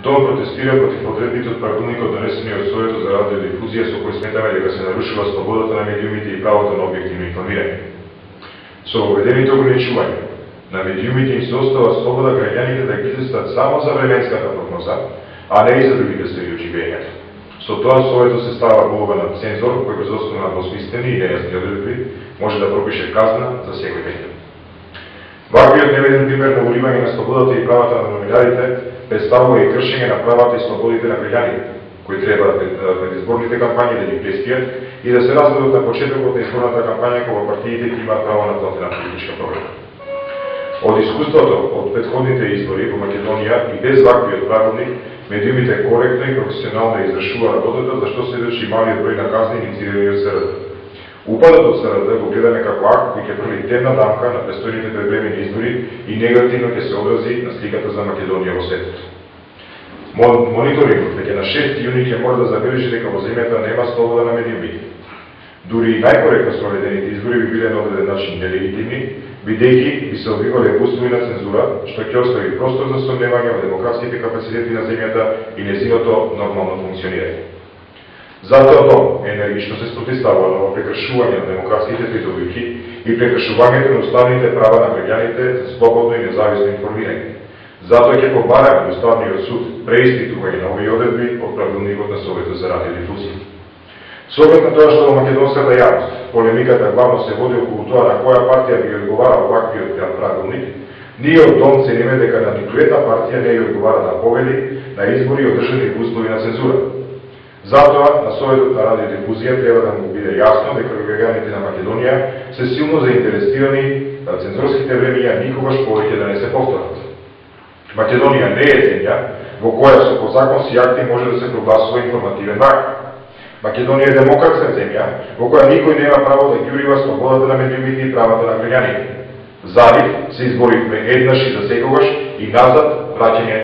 ДОМ протестира против одредбите од правилникот донесени од Советот за радиодифузија со кои сметаме дека се нарушува слободата на медиумите и правото на објективно информирање. Со воведените ограничувања на медиумите им се остава слобода граѓаните да ги излистат само за временската прогноза, а не и за другите сфери од живењето. Со тоа Советот се става во улога на цензор кој без основа на двосмислени и нејасни одредби може да пропише казна за секој медиум. Ваквиот неведен пример на уливање на слободата и правата на новинарите представува и кршење на правата и слободите на граѓаните, кои треба пред изборните кампањи да ги преспијат и да се разберат на почетокот на изборната кампања кога партиите ќе имаат право на платена политичка програма. Од искуството од претходните избори во Македонија и без ваквиот правилник, медиумите коректно и професионално извршува работата, за што сведочи малиот број на казни инициирани од СРД. Упадот од СРД го гледаме како акт кој ќе фрли темна дамка на престојните превремени избори и негативно ќе се одрази на сликата за Македонија во светот. Мониторингот веќе на 6 јуни ќе мора да забележи дека во земјата нема слобода на медиумите. Дури и најкоректно спроведените избори би биле на одреден начин нелегитимни, бидејќи би се одвивале услови на цензура, што ќе остави простор за сомневање во демократските капацитети на земјата и нејзиното нормално функционирање. Затоа ДОМ енергично се спротивстава на прекршување на демократските придобивки и прекршувањето на уставните права на граѓаните за слободно и независно информирање. Затоа ќе побараме Уставниот суд преиспитување на овие одредби од правилникот на Советот за радиодифузија. Со оглед на тоа што во македонската јавност полемиката главно се води околу тоа на која партија би одговарал ваквиот правилник, ние од ДОМ цениме дека на ниту една партија не ја одговара на победи на избори одржани во услови на цензура. Затоа, на Советот на радиодифузија треба да му биде јасно дека граѓаните на Македонија се силно заинтересирани да цензорските времења никогаш повеќе да не се повторат. Македонија не е земја во која со подзаконски акти може да се прогласува информативен враг. Македонија е демократска земја во која никој нема право да ги урива слободата на медиумите и правата на граѓаните. За нив се изборивме еднаш и за секогаш и назад враќање